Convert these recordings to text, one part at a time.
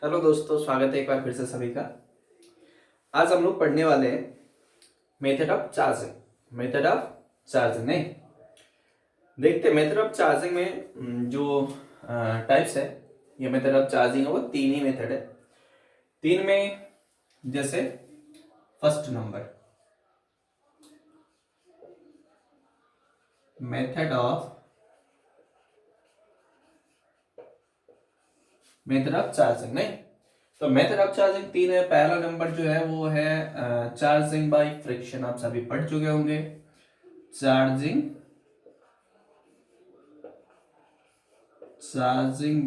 Hello दोस्तों, स्वागत है एक बार फिर से सभी का। आज हम लोग पढ़ने वाले हैं method of charging. Method of charging नहीं, देखते मेथड ऑफ चार्जिंग में जो टाइप्स है, ये मेथड ऑफ चार्जिंग है वो तीन ही मेथड है। तीन में जैसे first number method of charging नहीं, तो मेथड ऑफ चार्जिंग तीन है। पहला नंबर जो है वो है चार्जिंग बाय फ्रिक्शन। आप सभी पढ़ चुके होंगे। चार्जिंग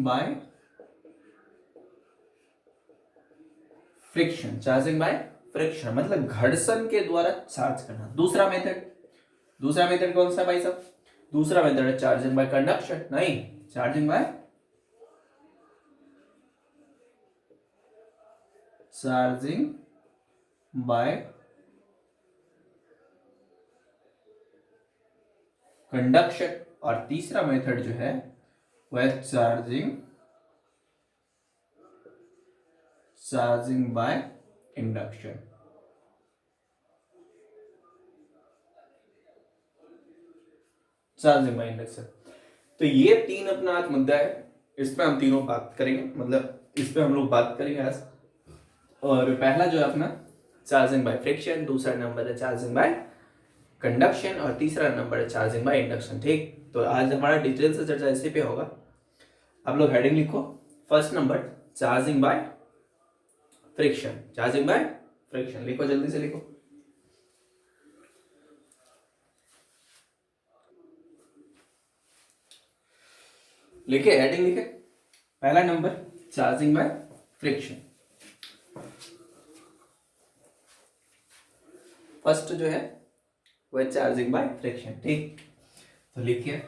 बाय फ्रिक्शन मतलब घर्षण के द्वारा चार्ज करना। दूसरा मेथड कौन सा भाई साहब? दूसरा मेथड है चार्जिंग बाय कंडक्शन नहीं, चार्जिंग बाय कंडक्शन। और तीसरा मेथड जो है वह चार्जिंग बाय इंडक्शन। तो ये तीन अपना आज मुद्दा है, इस पे हम तीनों बात करेंगे, मतलब इस पे हम लोग बात करेंगे आज। और पहला जो है अपना चार्जिंग बाय फ्रिक्शन, दूसरा नंबर है चार्जिंग बाय कंडक्शन और तीसरा नंबर है चार्जिंग बाय इंडक्शन। ठीक, तो आज हमारा डिटेल से चर्चा इसी पे होगा। आप लोग हेडिंग लिखो, first number charging by friction लिखो, जल्दी से लिखो। लिखे, हेडिंग लिखे। पहला number charging by friction. First जो है वह चार्जिंग बाय फ्रिक्शन। ठीक, तो लिखिए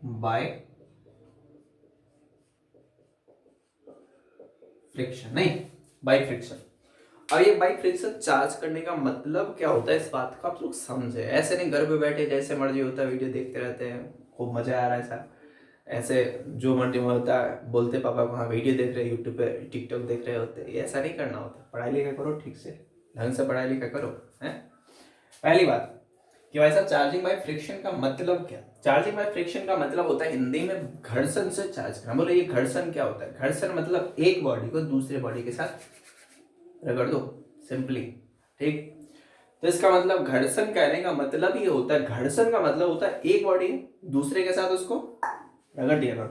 बाय फ्रिक्शन नहीं, बाय फ्रिक्शन। और ये बाय फ्रिक्शन चार्ज करने का मतलब क्या होता है, इस बात को आप लोग समझे। ऐसे नहीं घर पे बैठे जैसे मर्जी होता है वीडियो देखते रहते हैं, खूब मजा आ रहा है सर, ऐसे जो मर्जी होता है बोलते पापा वहाँ वीडियो देख रहे, यूट्यूब पे टिकटॉक देख रहे होते, ये ऐसा नहीं करना होता। पढ़ाई लिखाई करो, ठीक से ढंग से पढ़ाई लिखाई करो। है पहली बात कि भाई साहब चार्जिंग बाय फ्रिक्शन का मतलब क्या? चार्जिंग बाय फ्रिक्शन का मतलब होता है हिंदी में घर्षण से चार्ज करना। बोले ये घर्षण क्या होता है? घर्षण मतलब एक बॉडी को दूसरे बॉडी के साथ रगड़ दो, सिंपली। ठीक, तो इसका मतलब घर्षण कहने का मतलब ये होता है, घर्षण का मतलब होता है एक बॉडी दूसरे के साथ उसको रगड़ दिया करो।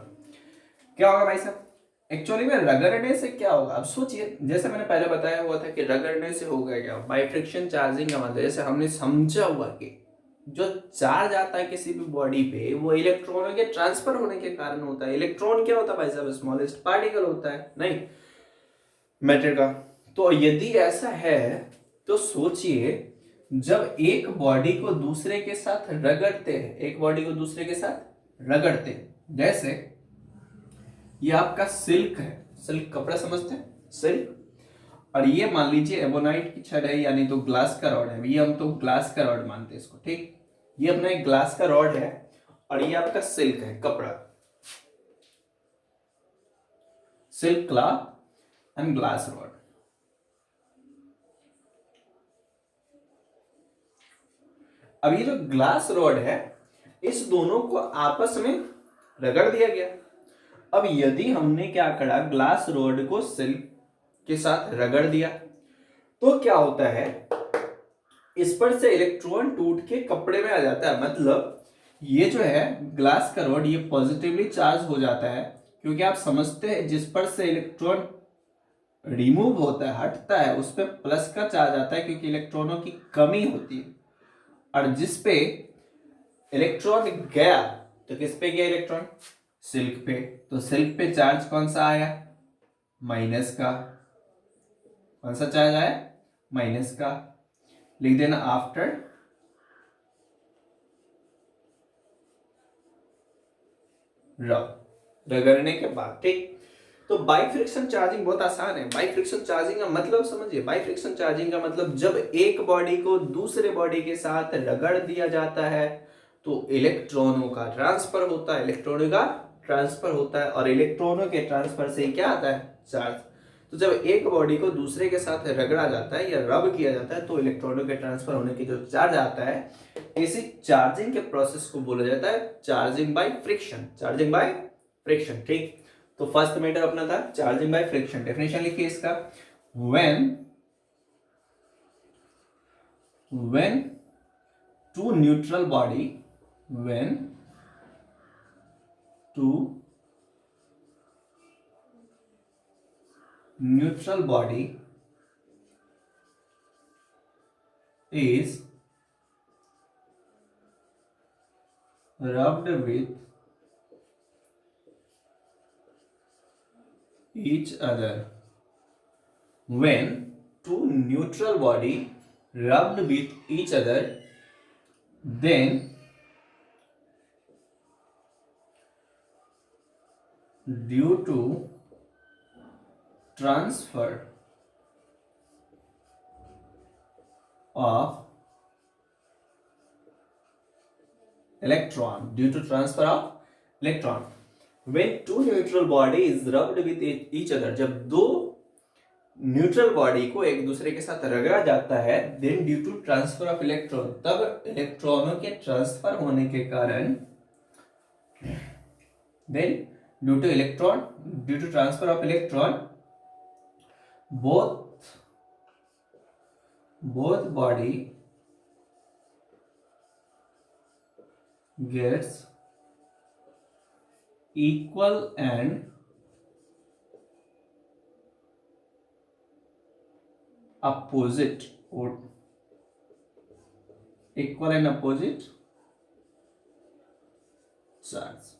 क्या होगा भाई साहब एक्चुअली में रगड़ने से? क्या होगा अब सोचिए, जैसे मैंने पहले बताया हुआ था कि रगड़ने से होगा क्या। बाय फ्रिक्शन चार्जिंग का मतलब जैसे हमने समझा हुआ कि जो चार्ज आता है किसी भी बॉडी पे वो इलेक्ट्रॉनों के ट्रांसफर होने के कारण होता है। इलेक्ट्रॉन क्या होता है भाई साहब? स्मॉलेस्ट पार्टिकल होता है नहीं मैटर का। तो यदि ऐसा है तो सोचिए, जब एक बॉडी को दूसरे के साथ रगड़ते हैं, जैसे ये आपका सिल्क है, सिल्क कपड़ा समझते हैं, सिल्क। और ये मान लीजिए एबोनाइट की छड़ है, यानी तो ग्लास का रॉड है, ये हम तो ग्लास का रॉड मानते हैं इसको। ठीक, ये अपना एक ग्लास का रॉड है और ये आपका सिल्क है, कपड़ा, silk cloth and glass rod. अब ये जो ग्लास रॉड है, इस दोनों को आपस में रगड़ दिया गया। अब यदि हमने क्या करा, ग्लास रॉड को सिल्क के साथ रगड़ दिया, तो क्या होता है, इस पर से इलेक्ट्रॉन टूट के कपड़े में आ जाता है। मतलब ये जो है ग्लास का रॉड, ये पॉजिटिवली चार्ज हो जाता है, क्योंकि आप समझते हैं जिस पर से इलेक्ट्रॉन रिमूव होता है, हटता है, उस पर प्लस का चार्ज आता है, क्योंकि इलेक्ट्रॉनों की कमी होती है। और जिस पे इलेक्ट्रॉन गया, तो किस पे गया इलेक्ट्रॉन? सिल्क पे। तो सिल्क पे चार्ज कौन सा आया? माइनस का। कौन सा चार्ज आया? माइनस का। लिख देना आफ्टर रगड़ने के बाद। ठीक, तो बाई फ्रिक्शन चार्जिंग बहुत आसान है। बाई फ्रिक्शन चार्जिंग का मतलब समझिए, बाई फ्रिक्शन चार्जिंग का मतलब जब एक बॉडी को दूसरे बॉडी के साथ रगड़ दिया जाता है तो इलेक्ट्रॉनों का ट्रांसफर होता है। ट्रांसफर होता है और इलेक्ट्रॉनों के ट्रांसफर से क्या आता है, चार्ज। तो जब एक बॉडी को दूसरे के साथ रगड़ा जाता है या रब किया जाता है तो इलेक्ट्रॉनों के ट्रांसफर होने की जो चार्ज आता है, इसी चार्जिंग के प्रोसेस को बोला जाता है charging by friction. Charging by friction, ठीक। तो फर्स्ट मेथड अपना था चार्जिंग बाय फ्रिक्शन। डेफिनेशन लिखिए इसका, when two neutral body when two neutral body is rubbed with each other, when two neutral body rubbed with each other, then due to transfer of electron, when two neutral body is rubbed with each other, जब दो neutral body को एक दूसरे के साथ रगड़ा जाता है, then due to transfer of electron, तब इलेक्ट्रॉनों के ट्रांसफर होने के कारण, then due to transfer of electron, both body gets equal and opposite charge.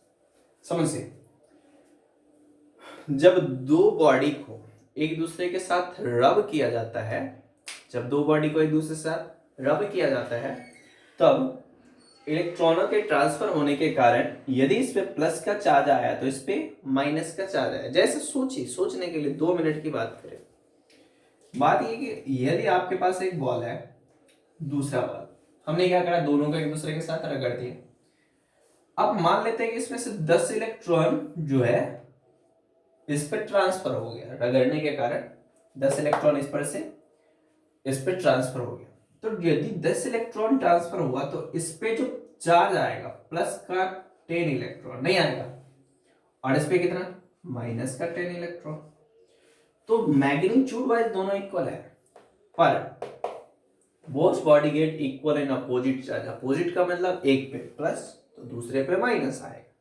समझिए, जब दो बॉडी को एक दूसरे के साथ रब किया जाता है, तब इलेक्ट्रॉनों के ट्रांसफर होने के कारण यदि इस पे प्लस का चार्ज आया तो इस पे माइनस का चार्ज आया। जैसे सोचने के लिए 2 मिनट की बात करें। बात ये कि यदि आपके पास एक बॉल है, दूसरा बॉल, हमने क्या करा, दोनों को एक दूसरे के साथ रगड़ दिया। अब मान लेते हैं कि इसमें से 10 इलेक्ट्रॉन जो है इस पर ट्रांसफर हो गया, रगड़ने के कारण 10 इलेक्ट्रॉन इस पर ट्रांसफर हो गया। तो यदि 10 इलेक्ट्रॉन ट्रांसफर हुआ तो इस पे जो चार्ज आएगा प्लस का 10 इलेक्ट्रॉन नहीं आएगा, और इस पे कितना, माइनस का 10 इलेक्ट्रॉन। तो मैग्नीट्यूड वाइज दोनों इक्वल है, पर both body get equal in opposite charge. Opposite का मतलब एक पे प्लस तो दूसरे पे माइनस आएगा।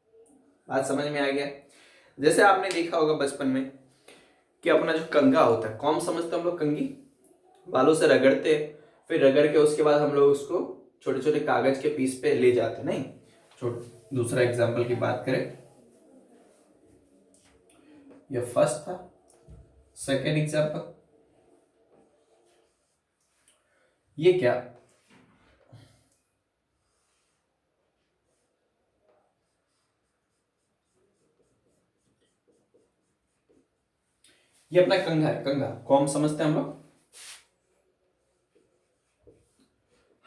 बात समझ में आ गया। जैसे आपने देखा होगा बचपन में कि अपना जो कंघा होता है, कौन समझते हम लोग, कंघी बालों से रगड़ते, फिर रगड़ के उसके बाद हम लोग उसको छोटे छोटे कागज के पीस पे ले जाते, नहीं। दूसरा एग्जांपल की बात करें, ये फर्स्ट था। सेकेंड एग्जांपल, ये क्या, ये अपना कंघा है। कंघा कौन समझते हैं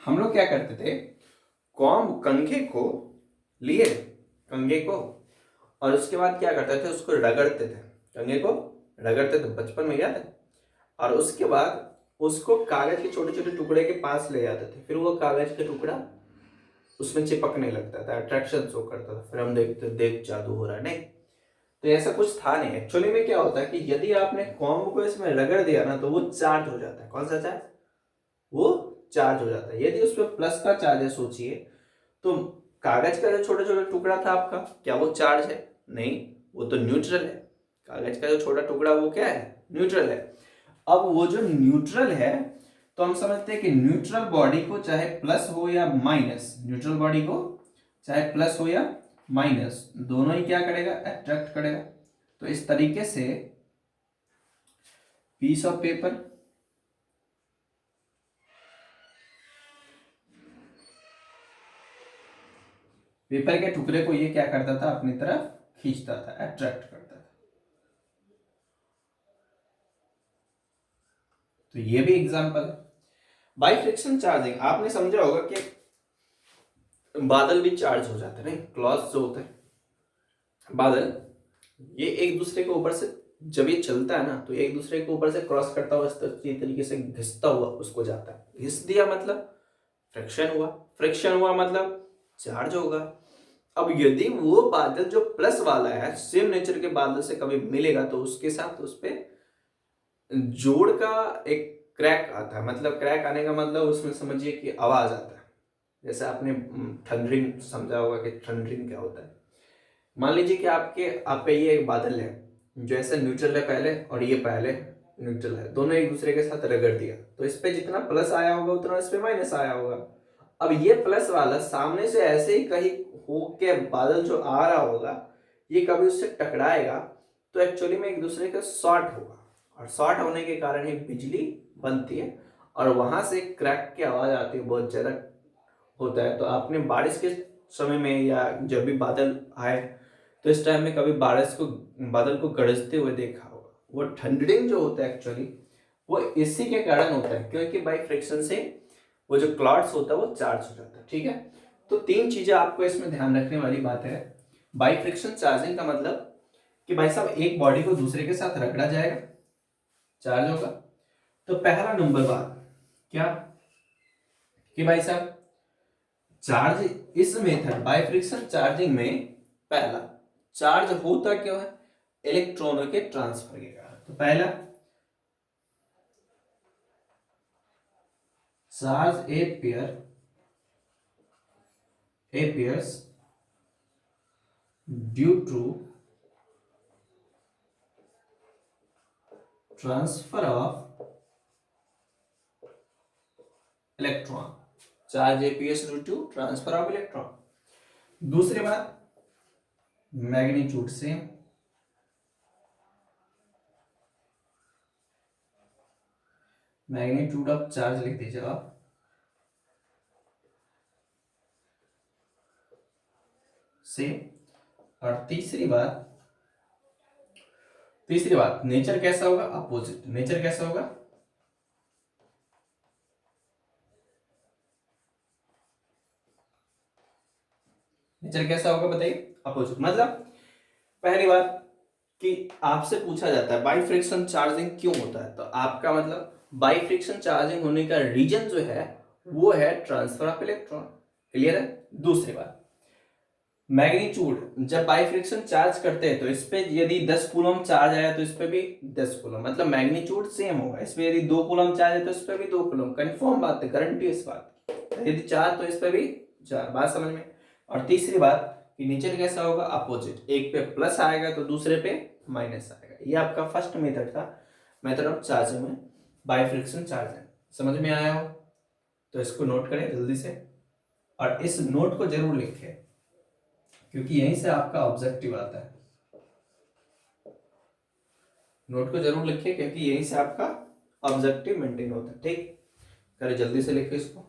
हम लोग क्या करते थे, कंघे को लिए, कंघे को, और उसके बाद क्या करते थे, उसको रगड़ते थे, कंघे को रगड़ते थे, बचपन में याद है। और उसके बाद उसको कागज के छोटे छोटे टुकड़े के पास ले जाते थे, फिर वो कागज का टुकड़ा उसमें चिपकने लगता था, अट्रैक्शन शो करता था, फिर हम देखते देख जादू हो रहा है, नहीं। तो ऐसा कुछ था नहीं। एक्चुअली में क्या होता है कि यदि आपने कॉम्ब को इसमें रगड़ दिया ना तो वो चार्ज हो जाता है। कौन सा चार्ज, वो चार्ज हो जाता है। यदि उस पर प्लस का चार्ज है, सोचिए तो कागज का जो छोटा छोटा टुकड़ा था आपका, क्या वो चार्ज है, नहीं, वो तो न्यूट्रल है। कागज का जो छोटा टुकड़ा वो क्या है, न्यूट्रल है। अब वो जो न्यूट्रल है, तो हम समझते हैं कि न्यूट्रल बॉडी को चाहे प्लस हो या माइनस, न्यूट्रल बॉडी को चाहे प्लस हो या माइनस, दोनों ही क्या करेगा, अट्रैक्ट करेगा। तो इस तरीके से पीस ऑफ पेपर, पेपर के टुकड़े को ये क्या करता था, अपनी तरफ खींचता था, अट्रैक्ट करता था। तो ये भी एग्जांपल है। बाय फ्रिक्शन चार्जिंग आपने समझा होगा कि बादल भी चार्ज हो जाते हैं, नहीं, क्लॉथ जो होते हैं बादल ये एक दूसरे के ऊपर से जब ये चलता है ना तो एक दूसरे के ऊपर से क्रॉस करता हुआ इस तरीके से घिसता हुआ उसको जाता है। घिस दिया मतलब फ्रिक्शन हुआ, फ्रिक्शन हुआ मतलब चार्ज होगा। अब यदि वो बादल जो प्लस वाला है सेम नेचर के बादल से कभी मिलेगा तो उसके साथ उस पे जोड़ का एक क्रैक आता है। मतलब क्रैक आने का मतलब उसमें समझिए कि आवाज आता है। जैसे आपने थंडरिंग समझा होगा कि थंडरिंग क्या होता है। मान लीजिए कि आप पे ये एक बादल है जो ऐसे न्यूट्रल है पहले और ये पहले न्यूट्रल है, दोनों एक दूसरे के साथ रगड़ दिया तो इस पे जितना प्लस आया होगा उतना इस पे माइनस आया होगा। अब ये प्लस वाला सामने से ऐसे ही कहीं होके बादल जो आ रहा होगा ये कभी उससे टकराएगा तो एक्चुअली में एक दूसरे का शॉर्ट होगा और शॉर्ट होने के कारण ही बिजली बनती है और वहां से क्रैक की आवाज आती है, बहुत ज्यादा होता है। तो आपने बारिश के समय में या जब भी बादल आए तो इस टाइम में कभी बादल को गरजते हुए देखा होगा। वो थंडरिंग जो होता है एक्चुअली वो इसी के कारण होता है क्योंकि बाई फ्रिक्शन से वो जो क्लाउड्स होता है वो चार्ज हो जाता है। ठीक है, तो तीन चीजें आपको इसमें ध्यान रखने वाली बात है। बाई फ्रिक्शन चार्जिंग का मतलब कि भाई साहब एक बॉडी को दूसरे के साथ रगड़ा जाएगा, चार्ज होगा। तो पहला नंबर बात क्या कि भाई साहब चार्ज इस मेथड बाई फ्रिक्शन चार्जिंग में पहला चार्ज होता क्यों है, इलेक्ट्रॉनों के ट्रांसफर के कारण। तो पहला charge appears due to transfer of electron। Charge appears due to transfer of electron। दूसरी बात मैग्नीट्यूड से मैग्नीट्यूड ऑफ चार्ज लिख दीजिए आप से। और तीसरी बात नेचर कैसा होगा, अपोजिट। नेचर कैसा होगा, नेचर कैसा होगा बताइए, अपोजिट। मतलब पहली बात कि आपसे पूछा जाता है बाई फ्रिक्शन चार्जिंग क्यों होता है, तो आपका मतलब बाई फ्रिक्शन चार्जिंग होने का रीजन जो है वो है ट्रांसफर ऑफ इलेक्ट्रॉन। क्लियर है। दूसरी बात मैग्नीट्यूड, जब बाई फ्रिक्शन चार्ज करते हैं तो इस पे यदि 10 कूलम चार्ज आया तो इस पे भी 10 कूलम, मतलब मैग्नीट्यूड सेम होगा। इस पे यदि 2 कूलम चार्ज है तो इस पे भी 2 कूलम। कंफर्म बात है, गारंटी इस बात की। यदि 4 तो इस पे भी 4। बात समझ में। और तीसरी बात कि नेचर कैसा होगा, अपोजिट। एक पे प्लस आएगा तो दूसरे पे माइनस आएगा। ये आपका फर्स्ट मेथड था, मेथड ऑफ चार्जिंग में बाई फ्रिक्शन चार्जिंग। समझ में आया हो तो इसको नोट करें जल्दी से और इस नोट को जरूर लिखें क्योंकि यहीं से आपका ऑब्जेक्टिव आता है। नोट को जरूर लिखिए क्योंकि यहीं से आपका ऑब्जेक्टिव मेंटेन होता है। ठीक, करें जल्दी से लिखिए इसको।